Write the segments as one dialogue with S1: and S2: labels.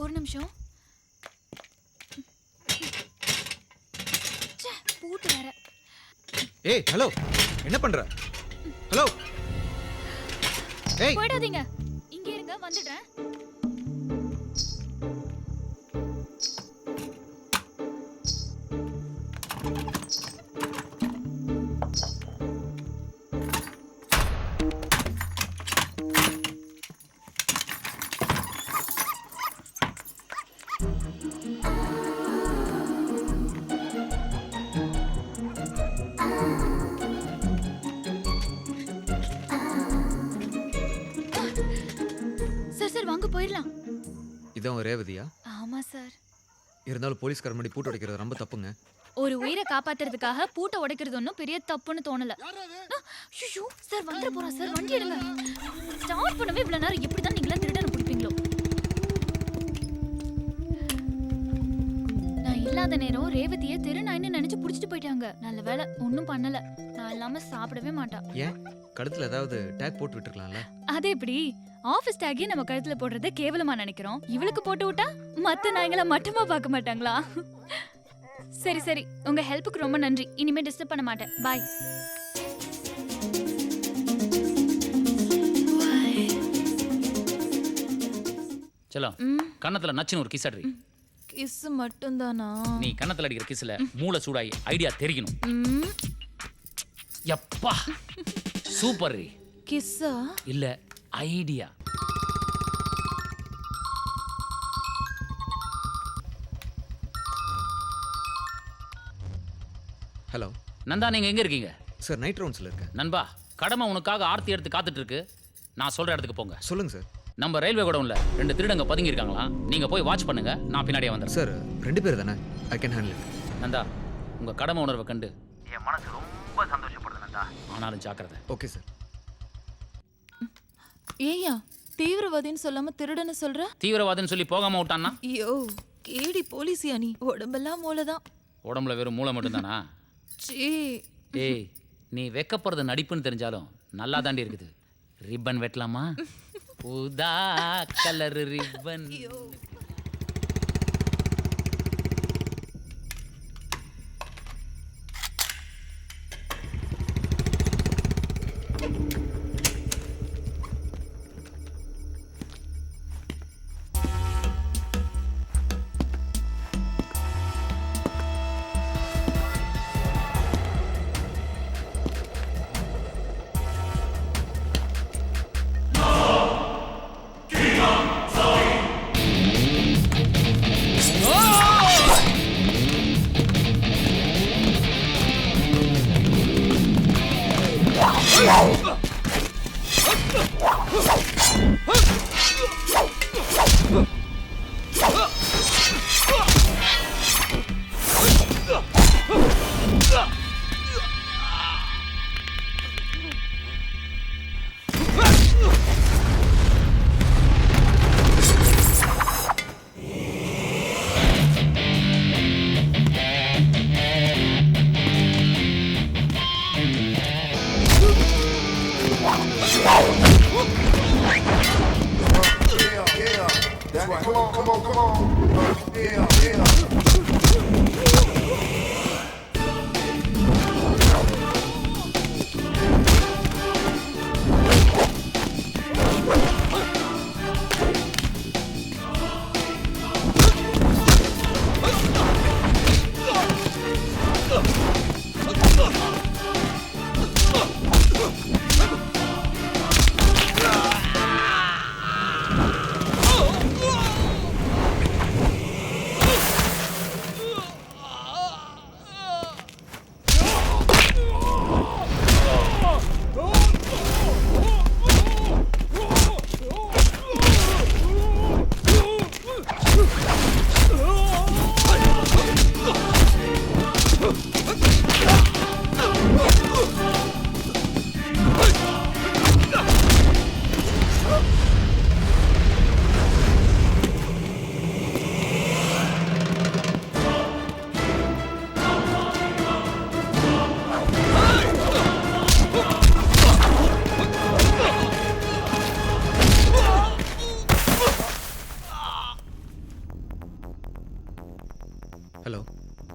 S1: ஒரு நிமிஷம். பூட்டு வேற.
S2: ஏய் ஹலோ, என்ன பண்ற? ஹலோ ஏய்,
S1: போய்டாதீங்க. இங்க இருங்க, வந்துடுறேன். சார் வாங்க போயிடலாம்.
S2: இதான் ரேவதியா?
S1: ஆமா சார்.
S2: இருந்தாலும் போலீஸ்கார முன்னாடி பூட்டு உடைக்கிறது ரொம்ப தப்புங்க.
S1: ஒரு உயிரை காப்பாத்துறதுக்காக பூட்டை உடைக்கிறது ஒன்றும் பெரிய தப்புன்னு தோணல. ஐயோ சார் வந்துட போறோம் சார், வண்டி எடுங்க. ஸ்டார்ட் பண்ணவே இவ்வளவு நேரம் எப்படிதான் நீங்களா திருடனை பிடிப்பீங்களோ? நான் இல்லாத நேரம் ரேவதியை திருநாயின்னு நினைச்சு புடிச்சிட்டு போயிட்டாங்க. நல்ல வேலை ஒன்றும் பண்ணல. நான் இல்லாம சாப்பிடவே மாட்டா.
S2: ஏன் கழுத்துல ஏதாவது டேக் போட்டு விட்டுருக்கலாம்ல?
S1: அது எப்படி? ஆபீஸ் டேக்கே நம்ம கழுத்துல போடுறத கேவலமா நினைக்கிறோம். இவளுக்கு போட்டு விட்டா மத்த நாய்களை மட்டமா பார்க்க மாட்டாங்களா? சரி சரி, உங்க ஹெல்ப்புக்கு ரொம்ப நன்றி. இனிமே டிஸ்டர்ப் பண்ண மாட்டேன். பாய்.
S3: செல்லம், கன்னத்துல நச்சுன்னு ஒரு கிஸ் அடி.
S1: கிஸ் மட்டும் தானா?
S3: நீ கன்னத்துல அடிக்கிற கிஸ்ல மூளை சூடாயி ஐடியா தெரிக்கணும். யப்பா சூப்பர்.
S1: கிஸ்ஸா
S3: இல்ல ஐடியா.
S2: ஹலோ
S3: நந்தா, நீங்க எங்க இருக்கீங்க?
S2: சார், நைட் ரவுண்ட்ஸ்ல இருக்கேன்.
S3: நண்பா, கடமை உனக்காக ஆர்த்தி எடுத்து காத்துட்டு இருக்கு. நான் சொல்ற இடத்துக்கு போங்க.
S2: சொல்லுங்க சார்.
S3: நம்ம ரயில்வே கோடவுன்ல 2 திருடங்க பதுங்கி இருக்காங்களா, நீங்க போய் வாட்ச் பண்ணுங்க. நான் பின்னாடியே வந்துடுறேன்.
S2: சார் 2 பேர் தானே, I can handle it.
S3: Nanda, உங்க கடமை உணர்வை கண்டு என் மனசு ரொம்ப சந்தோஷப்படுது நந்தா. ஆனாலும் ஜாக்கிரதை.
S2: Okay sir.
S4: ஏய்யா, தீவிரவாதின்னு சொல்லாம திருடன்னு சொல்ற?
S3: தீவிரவாதம்னு சொல்லி போகாம விட்டான்னா?
S4: ஐயோ, கேடி போலீஸியா நீ? உடம்பெல்லாம் மூளைதான்.
S3: உடம்புல வெறும் மூளை மட்டும்தானா?
S4: சீ.
S3: ஏய், நீ வெக்கப்படுறது நடிப்புன்னு தெரிஞ்சாலும் நல்லா தாண்டி இருக்குது. ரிப்பன் வெட்டலாமா? ஊதா colour ribbon.
S5: Come on. Yeah.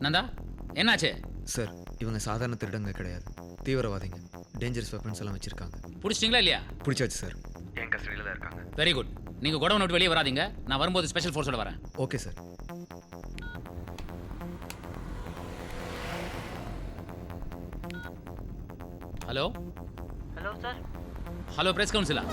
S3: Nanda என்னாச்சு?
S2: சார் இவங்க சாதாரண திருடங்க கிடையாது, தீவிரவாதிங்க. டேஞ்சரஸ் வெப்பன்ஸ் எல்லாம் வச்சிருக்காங்க.
S3: பிடிச்சிட்டிங்களா இல்லையா?
S2: பிடிச்சாச்சு சார், என் கஸ்டடியில் தான் இருக்காங்க.
S3: Very good. நீங்கள் குடோன் விட்டு வெளியே வராதீங்க, நான் வரும்போது ஸ்பெஷல் ஃபோர்ஸோட வரேன்.
S2: Okay sir.
S3: Hello
S6: hello sir.
S3: Hello press கவுன்சிலா?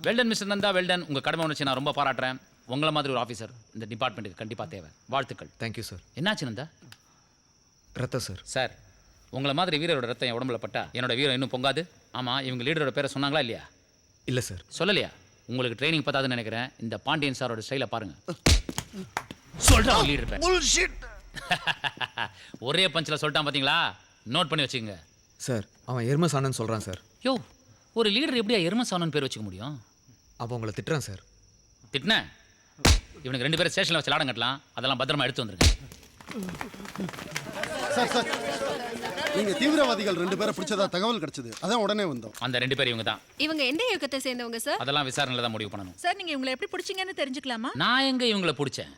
S3: Well done mister Nanda, well done. உங்கள் கடமை உணர்ச்சி நான் ரொம்ப பாராட்டுறேன். உங்களை மாதிரி ஒரு ஆஃபீஸர் இந்த டிபார்ட்மெண்ட்டுக்கு கண்டிப்பாக தேவை. வாழ்த்துக்கள்.
S2: Thank you sir.
S3: என்னாச்சு நந்தா?
S2: ரத்தம் சார்.
S3: சார், உங்களை மாதிரி வீரரோட ரத்தம் என் உடம்புல பட்டா என்னோட வீரம் இன்னும் பொங்காது. ஆமாம், இவங்க லீடரோட பேரை சொன்னாங்களா இல்லையா?
S2: இல்லை சார்.
S3: சொல்லலையா? உங்களுக்கு ட்ரைனிங் பத்தாதுன்னு நினைக்கிறேன். இந்த பாண்டியன் சாரோட ஸ்டைலை பாருங்க. சொல்றான் லீடர் பேர். ஒரே பஞ்சில் சொல்லிட்டான் பார்த்தீங்களா? நோட் பண்ணி வச்சுக்கோங்க.
S2: சார் அவன் எருமசானன் சொல்கிறான் சார்.
S3: யோ, ஒரு லீடர் எப்படியா எருமசானன் பேர் வச்சுக்க முடியும்?
S2: அப்போ உங்களை திட்டுறான் சார்.
S3: திட்டினேன். இவனுக்கு 2 பேரும் ஸ்டேஷனில் வச்சு லாடம் கட்டலாம். அதெல்லாம் பத்திரமா எடுத்து வந்துருங்க.
S7: சார் சார், நீங்க தீவிரவாதிகள் 2 பேரை பிடிச்சதா தகவல் கிடைச்சது, அதான் உடனே வந்தோம்.
S3: அந்த 2 பேர் இவங்க தான்.
S8: இவங்க எந்த இயக்கத்தை சேர்ந்தவங்க சார்?
S3: அதெல்லாம் விசாரணையில் தான் முடிவு பண்ணணும்.
S4: சார் நீங்க இவங்களை எப்படி பிடிச்சீங்கன்னு தெரிஞ்சுக்கலாமா?
S3: நான் எங்க இவங்களை பிடிச்சேன்?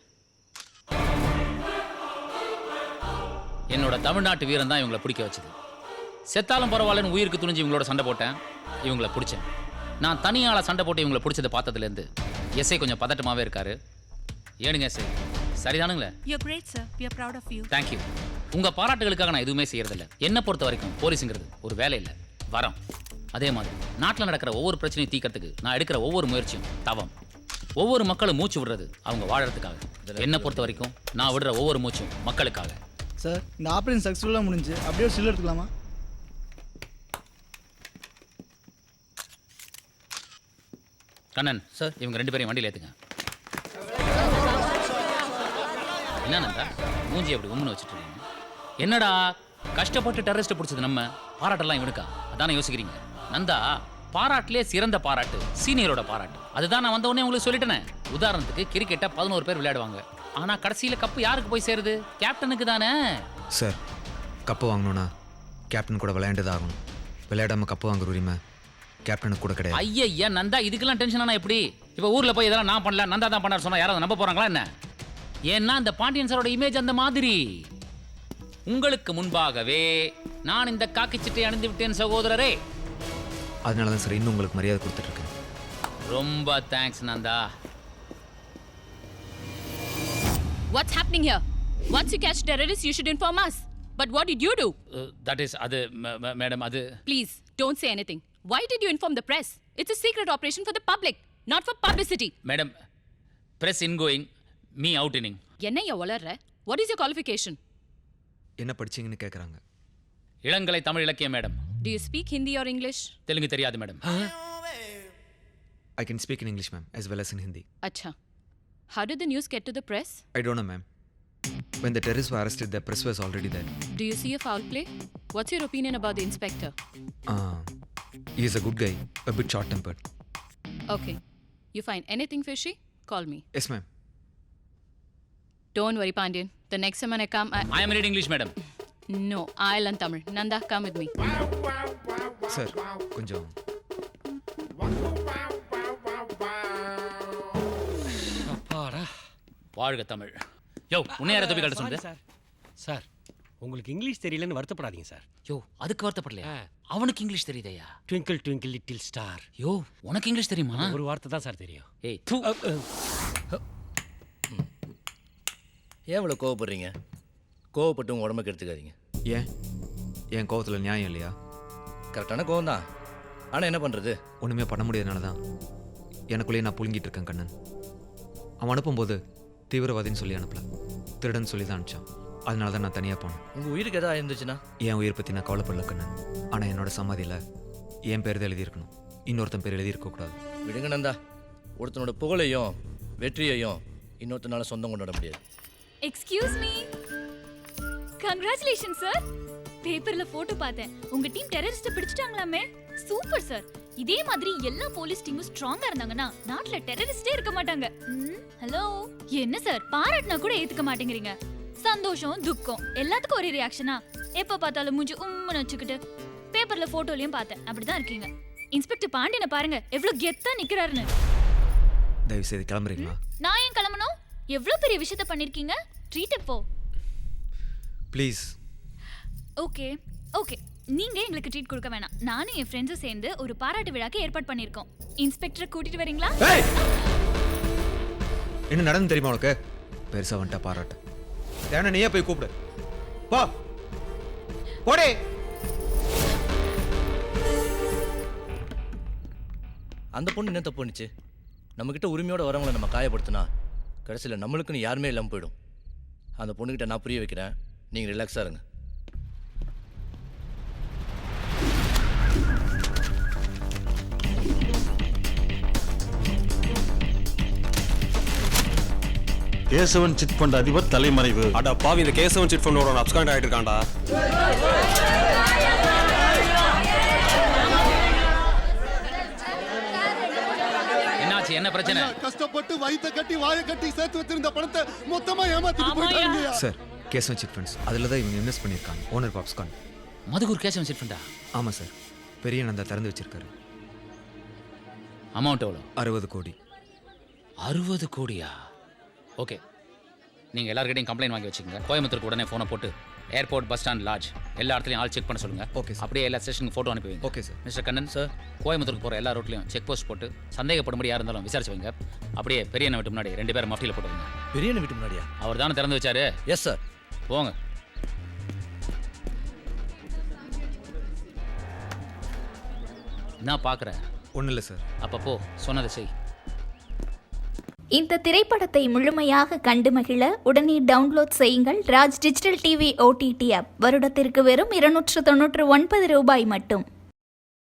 S3: என்னோட தமிழ்நாட்டு வீரன் தான் இவங்களை பிடிக்க வச்சது. செத்தாலும் பரவாயில்லன்னு உயிருக்கு துணிஞ்சு இவங்களோட சண்டை போட்டேன், இவங்களை பிடிச்சேன். நான் தனியாள சண்டை போட்டு இவங்களை பிடிச்சதை பார்த்ததுலேருந்து எஸ்ஐ கொஞ்சம் பதட்டமாகவே இருக்காரு. ஏனுங்க எஸ்ஐ, சரிதானுங்களே?
S4: You're great sir. We are proud of you.
S3: Thank you. உங்கள் பாராட்டுகளுக்காக நான் எதுவுமே செய்யறதில்ல. என்னை பொறுத்த வரைக்கும் போலீஸுங்கிறது ஒரு வேலை இல்லை, வரம். அதே மாதிரி நாட்டில் நடக்கிற ஒவ்வொரு பிரச்சனையும் தீர்க்கறதுக்கு நான் எடுக்கிற ஒவ்வொரு முயற்சியும் தவம். ஒவ்வொரு மக்களும் மூச்சு விடுறது அவங்க வாழறதுக்காக. என்னை பொறுத்த வரைக்கும் நான் விடுற ஒவ்வொரு மூச்சும் மக்களுக்காக.
S9: சார் இந்த ஆப்ரேஷன் சக்ஸஸ்ஃபுல்லாக முடிஞ்சு அப்படியே ஒரு ஸ்டில் எடுத்துக்கலாமா?
S3: கண்ணன் சார், இவங்க 2 பேரையும் வண்டியில் ஏற்றுங்க. என்ன நந்தா மூஞ்சி அப்படி உம்முன்னு வச்சுட்டு இருக்கீங்க? என்னடா கஷ்டப்பட்டு டெரரிஸ்ட்டை பிடிச்சது நம்ம, பாராட்டெல்லாம் இவனுக்கா? அதானே யோசிக்கிறீங்க? நந்தா, பாராட்டிலே சிறந்த பாராட்டு சீனியரோட பாராட்டு. அதுதான் நான் வந்த உடனே உங்களுக்கு சொல்லிட்டேனே. உதாரணத்துக்கு கிரிக்கெட்டை 11 பேர் விளையாடுவாங்க, ஆனால் கடைசியில் கப்பு யாருக்கு போய் சேருது? கேப்டனுக்கு தானே.
S2: சார் கப்பு வாங்கணும்னா கேப்டன் கூட விளையாண்டுதான் ஆகணும். விளையாடாமல் கப்பு வாங்குற உரிமை கேப்டனுக்கு கூட கிடையாது.
S3: ஐயா நந்தா, இதுக்கெல்லாம் டென்ஷன் ஆனா எப்படி? இப்போ ஊரில் போய் இதெல்லாம் நான் பண்ணல, நந்தா தான் பண்ணார் சொன்னா யாராவது நம்ப போறாங்களா என்ன? ஏன்னா இந்த பாண்டியன் சாரோட இமேஜ் அந்த மாதிரி. உங்களுக்கு முன்பாகவே நான் இந்த காக்கி சட்டை அணிந்து விட்டேன் சகோதரரே.
S2: அதனால தான் சார் இன்னும் உங்களுக்கு மரியாதை கொடுத்துட்டு இருக்கேன்.
S3: ரொம்ப thanks Nanda.
S8: What's happening here? Once you catch terrorists, you should inform us. But what did you do?
S3: That is அது மேடம் அது.
S8: Please, don't say anything. Why did you inform the press? It's a secret operation for the public, not for publicity.
S3: Madam, press incoming, me out inning.
S8: என்னையா வளர்ற? What is your qualification?
S2: என்ன படிச்சீங்கன்னு கேட்குறாங்க.
S3: இளங்கலை தமிழ் இலக்கியம் madam.
S8: Do you speak Hindi or English?
S3: Telugu தெரியாது madam.
S2: I can speak in English, ma'am, as well as in Hindi.
S8: Acha. How did the news get to the press?
S2: I don't know, ma'am. When the terrorists were arrested, the press was already there.
S8: Do you see a foul play? What's your opinion about the inspector?
S2: He is a good guy, a bit short-tempered.
S8: Okay. You find anything fishy? Call me.
S2: Yes, ma'am.
S8: Don't worry, Pandian. The next time when I come,
S3: I am reading English madam.
S8: No, I'll learn Tamil. Nanda, come with me.
S2: Sir, கொஞ்சம்
S3: வாழ்க தமிழ். யோ, உன்னை யாரை தொப்பி கட்ட சொன்னது?
S6: Sir, உங்களுக்கு English தெரியலன்னு வருத்தப்படாதீங்க சார்.
S3: யோ, அதுக்கு வருத்தப்படலையா? அவனுக்கு இங்கிலீஷ் தெரியுதையா?
S6: Twinkle twinkle little star.
S3: யோ, உனக்கு இங்கிலீஷ் தெரியுமா?
S6: ஒரு வார்த்தை தான் சார் தெரியும்.
S3: ஏய் தூ.
S10: ஏன் இவ்வளோ கோவப்படுறீங்க? கோவப்பட்டு உங்கள் உடம்புக்கு எடுத்துக்காதீங்க.
S2: ஏன் என் கோவத்தில் நியாயம் இல்லையா?
S10: கரெக்டான கோவம் தான், ஆனால் என்ன பண்ணுறது?
S2: ஒன்றுமே பண்ண முடியாதனால தான் எனக்குள்ளேயே நான் புழுங்கிட்டு இருக்கேன் கண்ணன். அவன் அனுப்பும்போது தீவிரவாதின்னு சொல்லி அனுப்பல, திருடன் சொல்லி தான் அனுப்பிச்சான். அதனால தான் நான் தனியாக போனேன்.
S10: உங்கள் உயிருக்கு எதாவது இருந்துச்சுன்னா?
S2: என் உயிரை பற்றி நான் கவலைப்படல கண்ணன். ஆனால் என்னோட சமாதியில் என் பேர் தான் எழுதியிருக்கணும், இன்னொருத்தன் பேர் எழுதியிருக்கக்கூடாது.
S10: விடுங்க நந்தா, ஒருத்தனோட புகழையும் வெற்றியையும் இன்னொருத்தனால சொந்தம் கொண்டாட முடியாது.
S1: Excuse me. Congratulation sir. பேப்பர்ல போட்டோ பார்த்தேன், உங்க டீம் டெரரிஸ்ட பிடிச்சிட்டாங்களாமே. Super sir. இதே மாதிரி எல்லா போலீஸ் டீமும் ஸ்ட்ராங்கா இருந்தாங்கன்னா நாட்டுல டெரரிஸ்டே இருக்க மாட்டாங்க. ஹலோ, என்ன சார் பாராட்டினா கூட ஏத்துக்க மாட்டேங்கிறீங்க? சந்தோஷம் துக்கம் எல்லாத்துக்கும் ஒரே ரியாக்ஷனா? எப்ப பார்த்தாலும் மூஞ்சி உம்முன்னு வச்சுக்கிட்டு பேப்பர்ல போட்டோலயும் பார்த்தேன் அப்படிதான் இருக்கீங்க. இன்ஸ்பெக்டர் பாண்டியனை பாருங்க எவ்வளவு கெத்தா நிக்கிறாருன்னு.
S2: தயவு செய்து கிளம்புறீங்களா?
S1: நான் ஏன் கிளம்பணும்? எவ்வளவு பெரிய விஷயத்த பண்ணிருக்கீங்க. ட்ரீட் எப்போ?
S2: ப்ளீஸ்.
S1: ஓகே ஓகே, நீங்க எங்களுக்கு ட்ரீட் கொடுக்க வேணாம். நானும் என் ஃப்ரெண்ட்ஸும் சேர்ந்து ஒரு பாராட்டு விழாக்கு ஏற்பாடு பண்ணிருக்கோம். இன்ஸ்பெக்டரை கூட்டிட்டு வரீங்களா?
S2: என்ன நடந்து தெரியுமா உனக்கு? பெருசா வந்துட்டா பாராட்டு. தேவன நீயே போய் கூப்பிடு. போ போடே.
S10: அந்த பொண்ணு என்ன தப்பு பண்ணுச்சு? நம்மக்கிட்ட உரிமையோட வரவங்களை நம்ம காயப்படுத்தினா கடைசியில் நம்மளுக்குன்னு யாருமே இல்லாமல் போயிடும். அந்த பொண்ணுக்கிட்ட நான் புரிய வைக்கிறேன், நீங்கள் ரிலாக்ஸாக இருங்க.
S11: கேசவன் சிட் ஃபண்ட் அதிபர் தலைமறைவு. அட பாவி, இந்த கேசவன் சிட் ஃபண்டோட அப்ஸ்காண்ட் ஆயிட்டு இருக்கான்டா.
S3: என்னாச்சு, என்ன பிரச்சனை?
S7: கஷ்டப்பட்டு வயித்தை கட்டி வாயை கட்டி சேர்த்து வச்சிருந்த பணத்தை மொத்தமா ஏமாத்திட்டு போயிட்டாங்க.
S2: சார், கேசவன் சிட் ஃபண்ட்ஸ் அதில் தான் இவங்க இன்வெஸ்ட் பண்ணியிருக்காங்க. ஓனர் பாப்ஸ்கான்.
S3: மதுக்கூர் கேசவன் சிட் ஃபண்டா?
S2: ஆமாம் சார், பெரிய நந்தா திறந்து வச்சிருக்காரு.
S3: அமௌண்ட் எவ்வளோ?
S2: 60 கோடி.
S3: 60 கோடியா? ஓகே, நீங்கள் எல்லாருக்கிட்டையும் கம்ப்ளைண்ட் வாங்கி வச்சுக்கோங்க. கோயம்புத்தூருக்கு உடனே ஃபோனை போட்டு ஏர்போர்ட், பஸ் ஸ்டாண்ட், லாட்ஜ் எல்லா இடத்துலையும் ஆள் செக் பண்ண சொல்லுங்கள்.
S2: Okay sir.
S3: அப்படியே எல்லா ஸ்டேஷனுக்கு ஃபோட்டோ அனுப்பி வைங்க.
S2: Okay sir.
S3: Mister Kannan sir, கோயம்புத்தூருக்கு போகிற எல்லா ரூட்லையும் செக் போஸ்ட் போட்டு சந்தேகப்படும்படி யார் இருந்தாலும் விசாரிச்சு வைங்க. அப்படியே பெரியண்ண வீட்டு முன்னாடி 2 பேரும் மஃப்டியில் போட்டு வைங்க.
S10: பெரியண்ண வீட்டு முன்னாடியா?
S3: அவர் தானே திறந்து வச்சாரு?
S10: Yes sir.
S3: போங்க. நான் பார்க்குறேன்.
S2: ஒன்றும் இல்லை சார்.
S3: அப்பப்போ சொன்னதை செய்.
S12: இந்த திரைப்படத்தை முழுமையாக கண்டு மகிழ உடனே டவுன்லோட் செய்யுங்கள் Raj digital TV OTT app. வருடத்திற்கு வெறும் 299 ரூபாய் மட்டும்.